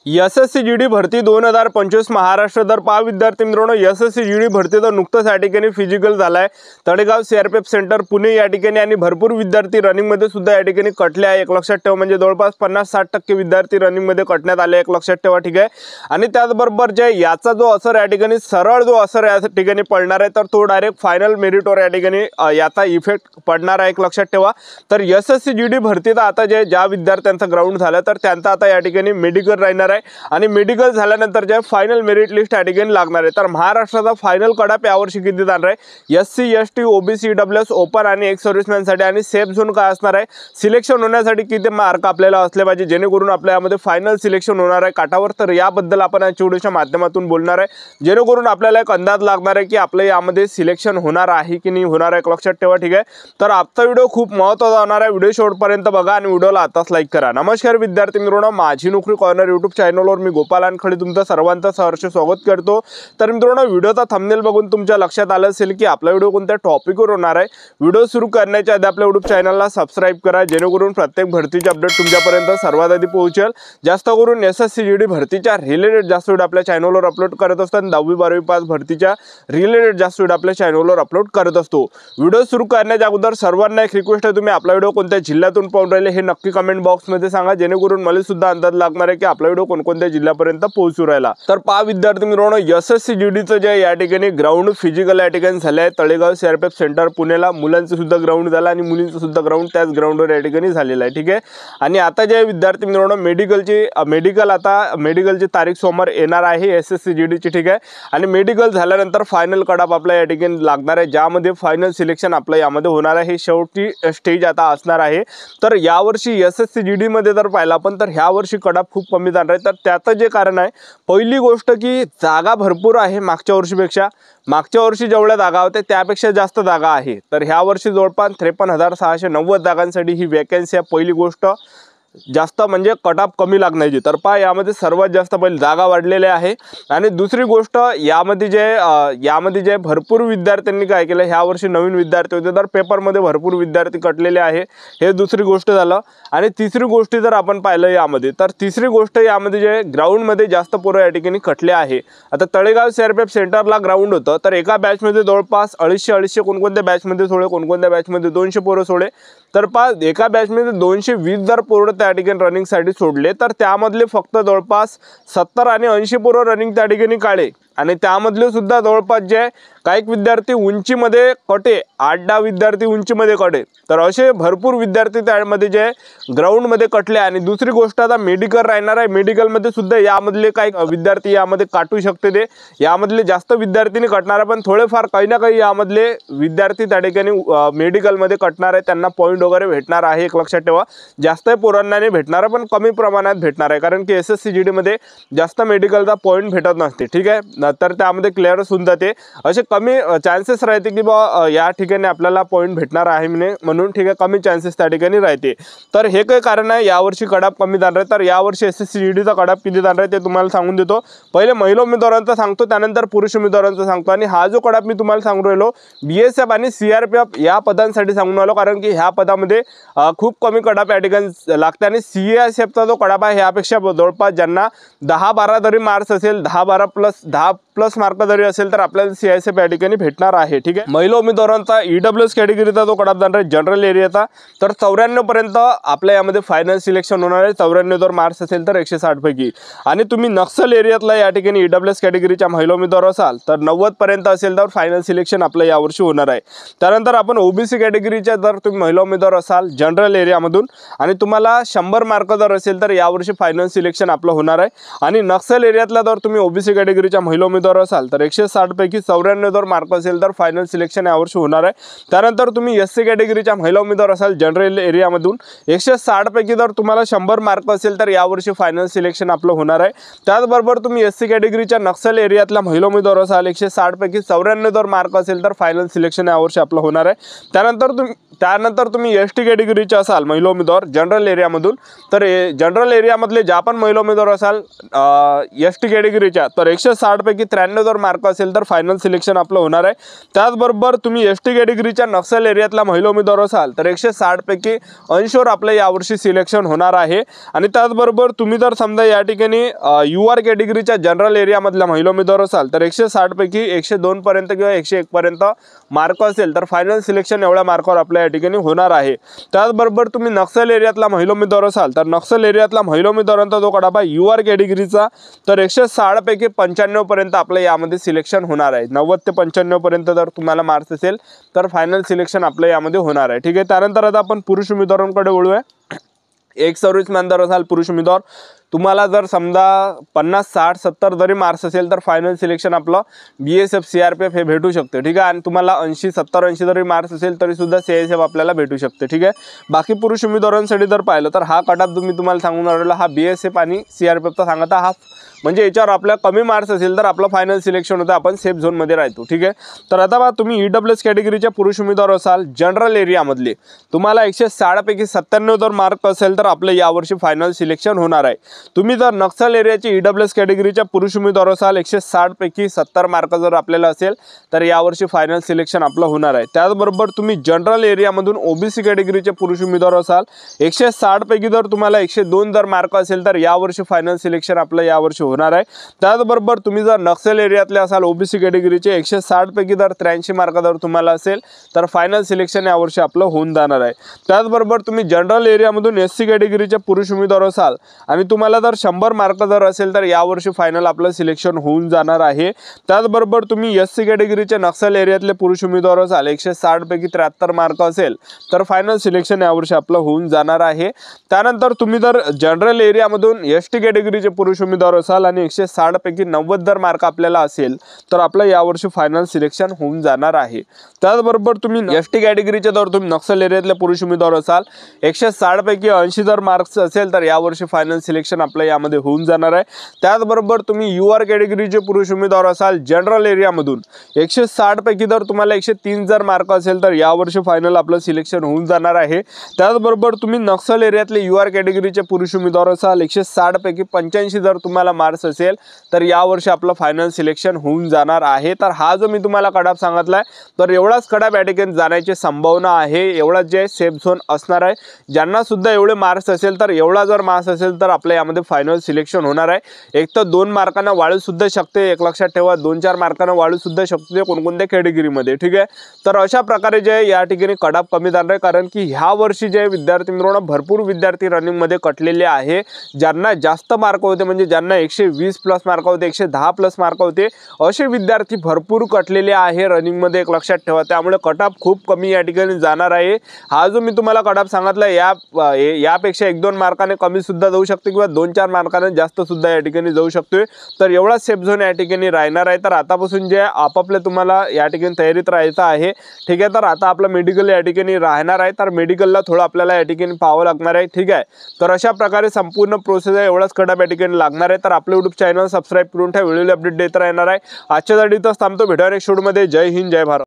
SSC GD भरती 2025 महाराष्ट्र दर पहा विद्यार्थी मित्रांनो, एसएससी जीडी भरतीचा नुकताच या ठिकाणी फिजिकल झालाय तळेगाव सीआरपीएफ सेंटर पुणे या ठिकाणी आणि भरपूर विद्यार्थी रनिंग मध्ये सुद्धा या ठिकाणी कटले आहे। एक लक्षात ठेवा, म्हणजे जवळपास 50-60% विद्यार्थी रनिंग मध्ये कटण्यात आले, एक लक्षात ठेवा, ठीक आहे। आणि त्याचबरोबर जे याचा जो असर या ठिकाणी सरळ जो असर या ठिकाणी पडणार आहे तर तो डायरेक्ट फायनल मेरिटवर या ठिकाणी याचा इफेक्ट पडणार आहे, एक लक्षात ठेवा। तर एसएससी जीडी भरतीचा आता ज्या विद्यार्थ्यांचं ग्राउंड झालं तर त्यांचा आता या ठिकाणी मेडिकल राहणार आणि मेडिकल झाल्यानंतर जे फायनल मेरिट लिस्ट या ठिकाणी लागणार आहे। तर महाराष्ट्राचा फायनल कडाप यावर्षी किती जाणार आहे, SC ST OBC EWS open आणि एक्स सर्व्हिसमॅन साठी आणि सेफ झोन काय असणार आहे, सिलेक्शन होण्यासाठी किती मार्क आपल्याला असले पाहिजे जेणेकरून आपल्या यामध्ये फायनल सिलेक्शन होणार आहे काठावर। तर याबद्दल आपण या व्हिडिओच्या माध्यमातून बोलणार आहे जेणेकरून आपल्याला एक अंदाज लागणार आहे की आपल्या यामध्ये सिलेक्शन होणार आहे की नाही होणार आहे, लक्षात ठेवा, ठीक आहे। तर आजचा व्हिडिओ खूप महत्त्वाचा होणार आहे, व्हिडिओ शेवटपर्यंत बघा आणि व्हिडिओला आताच लाईक करा। नमस्कार विद्यार्थी मित्रांनो, माझी नोकरी कॉर्नर यूट्यूब चॅनलवर मी गोपाल अनखडे तुमचं सर्वांचं सहर्ष स्वागत करतो। तर मित्रांनो, व्हिडिओचा थंबनेल बघून तुमच्या लक्षात आलं असेल की आपला व्हिडिओ कोणत्या टॉपिकवर होणार आहे। व्हिडिओ सुरू करण्याच्या आधी आपल्या यूट्यूब चॅनलला सबस्क्राइब करा जेणेकरून प्रत्येक भरतीचे अपडेट तुमच्यापर्यंत सर्वात आधी पोहोचेल। जास्त करून एसएससी जीडी भरतीच्या रिलेटेड जास्त व्हिडिओ आपल्या चॅनलवर अपलोड करत असतो आणि 10वी 12वी पास भरतीच्या रिलेटेड जास्त व्हिडिओ आपल्या चॅनलवर अपलोड करत असतो। व्हिडिओ सुरू करण्याच्या अगोदर सर्वांना एक रिक्वेस्ट आहे, तुम्ही आपला व्हिडिओ कोणत्या जिल्ह्यातून पाहून राहिले हे नक्की कमेंट बॉक्समध्ये सांगा जेणेकरून मला सुद्धा अंदाज लागणार आहे की आपला व्हिडिओ कोणकोणत्या जिल्ह्यापर्यंत पोहोचू राहिला। तर पहा विद्यार्थी मित्रांनो, एसएससी जीडीचं जे या ठिकाणी ग्राउंड फिजिकल या ठिकाणी झाले आहे तळेगाव सीआरपीएफ सेंटर पुण्याला, मुलांचं सुद्धा ग्राउंड झालं आणि मुलींचं सुद्धा ग्राउंड त्याच ग्राउंडवर या ठिकाणी झालेलं आहे, ठीक आहे। आणि आता जे विद्यार्थी मित्रांनो मेडिकलची तारीख सोमवार येणार आहे एसएससी जीडीची, ठीक आहे। आणि मेडिकल झाल्यानंतर फायनल कडाप आपल्या या ठिकाणी लागणार आहे ज्यामध्ये फायनल सिलेक्शन आपलं यामध्ये होणार आहे, हे शेवटची स्टेज आता असणार आहे। तर यावर्षी एसएससी जीडी मध्ये जर पाहिलं आपण तर ह्या वर्षी कडाप खूप कमी जाणार आहे। तर त्याचं जे कारण आहे, पहिली गोष्ट की जागा भरपूर आहे मागच्या वर्षीपेक्षा, मागच्या वर्षी जेवढ्या जागा होत्या त्यापेक्षा जास्त जागा आहे। तर ह्या वर्षी जवळपास 53,690 जागांसाठी ही वॅकन्सी आहे। पहिली गोष्ट जास्त म्हणजे कटाप कमी लागण्याची, तर पहा यामध्ये सर्वात जास्त पहिले जागा वाढलेल्या आहे। आणि दुसरी गोष्ट यामध्ये जे भरपूर विद्यार्थ्यांनी काय केलं, ह्या वर्षी नवीन विद्यार्थी होते तर पेपरमध्ये भरपूर विद्यार्थी कटलेले आहे, हे दुसरी गोष्ट झालं। आणि तिसरी गोष्ट जर आपण पाहिलं यामध्ये तर तिसरी गोष्ट यामध्ये जे ग्राउंडमध्ये जास्त पोरं या ठिकाणी कटले आहे। आता तळेगाव सीआरपीएफ सेंटरला ग्राउंड होतं तर एका बॅचमध्ये जवळपास 250 कोणकोणत्या बॅचमध्ये सोडे, कोणकोणत्या बॅचमध्ये 200 पोरं सोडे, तर पहा एका बॅचमध्ये 220 जर पोरं त्या ठिकाणी रनिंग साठी सोडले तर त्यामधले फक्त जवळपास 70 आणि 80 पोरं रनिंग त्या ठिकाणी काढले। आणि त्यामधले सुद्धा जवळपास जे काही विद्यार्थी उंचीमध्ये कटे, 8-10 विद्यार्थी उंचीमध्ये कटे, तर असे भरपूर विद्यार्थी त्यामध्ये जे ग्राउंडमध्ये कटले। आणि दुसरी गोष्ट आता मेडिकल राहणार आहे, मेडिकलमध्ये सुद्धा यामधले काही विद्यार्थी यामध्ये काटू शकते, ते यामधले जास्त विद्यार्थींनी कटणार आहे पण थोडेफार काही ना काही यामधले विद्यार्थी त्या ठिकाणी मेडिकलमध्ये कटणार आहे, त्यांना पॉईंट वगैरे भेटणार आहे, एक लक्षात ठेवा। जास्त पोरांना नाही भेटणार आहे पण कमी प्रमाणात भेटणार आहे, कारण की एसएससी जीडी मध्ये जास्त मेडिकलचा पॉईंट भेटत नसते, ठीक आहे। तर त्यामध्ये क्लिअर होऊन जाते, असे कमी चान्सेस राहते की बा या ठिकाणी आपल्याला पॉईंट भेटणार आहे म्हणून, ठीक आहे, कमी चान्सेस त्या ठिकाणी राहते। तर हे काही कारण आहे यावर्षी कडाप कमी जाणार आहे। तर यावर्षी एसएससी जीडीचा कडाप किती जाणार आहे ते तुम्हाला सांगून देतो। पहिले महिला उमेदवारांचा सांगतो, त्यानंतर पुरुष उमेदवारांचा सांगतो। आणि हा जो कडाप मी तुम्हाला सांगू राहिलो बीएसएफ आणि सीआरपीएफ या पदांसाठी सांगून आलो, कारण की ह्या पदामध्ये खूप कमी कडाप या ठिकाणी लागते। आणि सीआरपीएफचा जो कडाप आहे ह्यापेक्षा जवळपास ज्यांना 10-12 जरी मार्क्स असेल, 10 प्लस मार्क जरी असेल तर आपल्याला सीआयएसएफ या ठिकाणी भेटणार आहे, ठीक आहे। महिला उमेदवारांचा ईडब्ल्यूएस कॅटेगरीचा जो कडाप जाणार आहे जनरल एरियाचा, तर 94 पर्यंत आपल्या यामध्ये फायनल सिलेक्शन होणार आहे, 94 जर मार्क्स असेल तर 160 पैकी। आणि तुम्ही नक्सल एरियातला या ठिकाणी ईडब्ल्यूएस कॅटेगरीच्या महिला उमेदवार असाल तर 90 पर्यंत असेल तर फायनल सिलेक्शन आपल्या यावर्षी होणार आहे। त्यानंतर आपण ओबीसी कॅटेगरीच्या जर तुम्ही महिला उमेदवार असाल जनरल एरियामधून आणि तुम्हाला 100 मार्क जर असेल तर यावर्षी फायनल सिलेक्शन आपलं होणार आहे। आणि नक्सल एरियातला जर तुम्ही ओबीसी कॅटेगरीच्या महिला उमेदवार असाल तर 160 पैकी 94 जर मार्क असेल तर फायनल सिलेक्शन यावर्षी होणार आहे। त्यानंतर तुम्ही एससी कॅटेगरीच्या महिला उमेदवार असाल जनरल एरियामधून 160 पैकी जर तुम्हाला 100 मार्क असेल तर यावर्षी फायनल सिलेक्शन आपलं होणार आहे। त्याचबरोबर तुम्ही एससी कॅटेगरीच्या नक्सल एरियातला महिला उमेदवार असाल 160 पैकी 94 जर मार्क असेल तर फायनल सिलेक्शन यावर्षी आपलं होणार आहे। त्यानंतर तुम्ही एसटी कॅटेगरीचे असाल महिला उमेदवार जनरल एरियामधून, तर जनरल एरियामधले ज्या पण महिला उमेदवार असाल एसटी कॅटेगरीच्या तर 160 पैकी 93 जर मार्क असेल तर फायनल सिलेक्शन आपलं होणार आहे। त्याचबरोबर तुम्ही एसटी कॅटेगरीच्या नक्षल एरियातला महिला उमेदवार असाल तर 160 पैकी 80 वर आपलं यावर्षी सिलेक्शन होणार आहे। आणि त्याचबरोबर तुम्ही जर समजा या ठिकाणी यूआर कॅटेगरीच्या जनरल एरियामधल्या महिला उमेदवार असाल तर 160 पैकी 102 पर्यंत किंवा 101 पर्यंत मार्क असेल तर फायनल सिलेक्शन एवढ्या मार्कावर आपल्या या ठिकाणी होणार आहे। त्याचबरोबर तुम्ही नक्षल एरियातला महिला उमेदवार असाल तर नक्षल एरियातला महिला उमेदवारांचा जो कडापा यूआर कॅटेगरीचा तर 160 पैकी 95 पर्यंत आपलं यामध्ये सिलेक्शन होणार आहे। 90 ते 95 पर्यंत जर तुम्हाला मार्क्स असेल तर फायनल सिलेक्शन आपलं यामध्ये होणार आहे। ठीक आहे, त्यानंतर आता आपण पुरुष उमेदवारांकडे वळूया। एक सर्व्हिसमॅन जर असाल पुरुष उमेदवार, तुम्हाला जर समजा 50, 60, 70 जरी मार्क्स असेल तर फायनल सिलेक्शन आपलं BSF CRPF हे भेटू शकते। ठीक आहे, आणि तुम्हाला 80, 70, 80 जरी मार्क्स असेल तरी सुद्धा CSF आपल्याला भेटू शकते। ठीक आहे, बाकी पुरुष उमेदवारांसाठी जर पाहिलं तर हा कटाप तुम्हाला सांगून राहिलो हा BSF आणि CRPFचा सांगता हा म्हणजे याच्यावर आपल्या कमी मार्क्स असेल तर आपलं फायनल सिलेक्शन होतं, आपण सेफ झोनमध्ये राहतो। ठीक आहे, तर आता बघा तुम्ही EWS कॅटेगरीच्या पुरुष उमेदवार असाल जनरल एरियामधले, तुम्हाला 160 पैकी 97 जर मार्क असेल तर आपलं यावर्षी फायनल सिलेक्शन होणार आहे। तुम्ही जर नक्षल एरियाची EWS कॅटेगरीच्या पुरुष उमेदवार असाल 160 पैकी 70 मार्क जर आपल्याला असेल तर यावर्षी फायनल सिलेक्शन आपलं होणार आहे। त्याचबरोबर तुम्ही जनरल एरियामधून OBC कॅटेगरीचे पुरुष उमेदवार असाल 160 पैकी जर तुम्हाला 102 जर मार्क असेल तर यावर्षी फायनल सिलेक्शन आपलं यावर्षी होणार आहे। त्याचबरोबर तुम्ही जर नक्षल एरियातले असाल OBC कॅटेगरीचे 160 पैकी जर 83 मार्क जर तुम्हाला असेल तर फायनल सिलेक्शन यावर्षी आपलं होऊन जाणार आहे। त्याचबरोबर तुम्ही जनरल एरियामधून SC कॅटेगरीचे पुरुष उमेदवार असाल आणि तुम्हाला जर 100 मार्क जर असेल तर यावर्षी फायनल आपलं सिलेक्शन होऊन जाणार आहे। त्याचबरोबर तुम्ही SC कॅटेगरीचे नक्षल एरियातले पुरुष उमेदवार असाल 160 पैकी 73 मार्क असेल तर फायनल सिलेक्शन यावर्षी आपलं होऊन जाणार आहे। त्यानंतर तुम्ही जर जनरल एरियामधून ST कॅटेगरीचे पुरुष उमेदवार असाल आणि 160 पैकी 90 जर मार्क आपल्याला असेल तर आपलं यावर्षी फायनल सिलेक्शन होऊन जाणार आहे। त्याचबरोबर तुम्ही ST कॅटेगरीचे जर तुम्ही नक्षल एरियातले पुरुष उमेदवार असाल 160 पैकी 80 जर मार्क्स असेल तर यावर्षी फायनल सिलेक्शन आपलं यामध्ये होऊन जाणार आहे। त्याचबरोबर तुम्ही UR कॅटेगरीचे पुरुष उमेदवार असाल जनरल एरियामधून 160 पैकी जर तुम्हाला 103 जर मार्क असेल तर यावर्षी फायनल आपलं सिलेक्शन होऊन जाणार आहे। त्याचबरोबर तुम्ही नक्षल एरियातले UR कॅटेगरीचे पुरुष उमेदवार असाल 160 पैकी 85 जर तुम्हाला मार्क्स असेल तर यावर्षी आपलं फायनल सिलेक्शन होऊन जाणार आहे। तर हा जो मी तुम्हाला कडाप सांगितलाय तर एवढाच कडाप या ठिकाणी जाण्याची संभावना आहे, एवढाच जे सेफ झोन असणार आहे। ज्यांना सुद्धा एवढे मार्क्स असेल तर एवढा जर मार्क्स असेल तर आपल्या यामध्ये फायनल सिलेक्शन होणार आहे। एक तर 2 मार्कांना वाढू सुद्धा शकते, एक लक्षात ठेवा 2-4 मार्कांना वाढू सुद्धा शकते कोणकोणत्या कॅटेगरीमध्ये। ठीक आहे, तर अशा प्रकारे जे या ठिकाणी कडाप कमी जाणार आहे, कारण की ह्या वर्षी जे विद्यार्थी मित्रांनो भरपूर विद्यार्थी रनिंगमध्ये कटलेले आहे। ज्यांना जास्त मार्क होते म्हणजे ज्यांना 120 प्लस मार्क होते, 110 प्लस मार्क होते, असे विद्यार्थी भरपूर कटलेले आहे रनिंगमध्ये, एक लक्षात ठेवा। त्यामुळे कटाप खूप कमी या ठिकाणी जाणार आहे। हा जो मी तुम्हाला कटाप सांगितला यापेक्षा 1-2 मार्काने कमी सुद्धा जाऊ शकते किंवा 2-4 मार्काने जास्त सुद्धा या ठिकाणी जाऊ शकतोय। तर एवढा सेफ झोन या ठिकाणी राहणार आहे। तर आतापासून जे आपापले तुम्हाला या ठिकाणी तयारीत राहायचं आहे। ठीक आहे, तर आता आपलं मेडिकल या ठिकाणी राहणार आहे, तर मेडिकलला थोडं आपल्याला या ठिकाणी पाहावं लागणार आहे। ठीक आहे, तर अशा प्रकारे संपूर्ण प्रोसेस आहे, एवढाच कडाप या ठिकाणी लागणार आहे। तर आपलं YouTube चॅनल सबस्क्राईब करून ठेवा, व्हिडिओ अपडेट देत राहणार आहे। आजच्या साठी इथंच थांबतो, भेटूया नेक्स्ट व्हिडिओमध्ये। जय हिंद, जय भारत।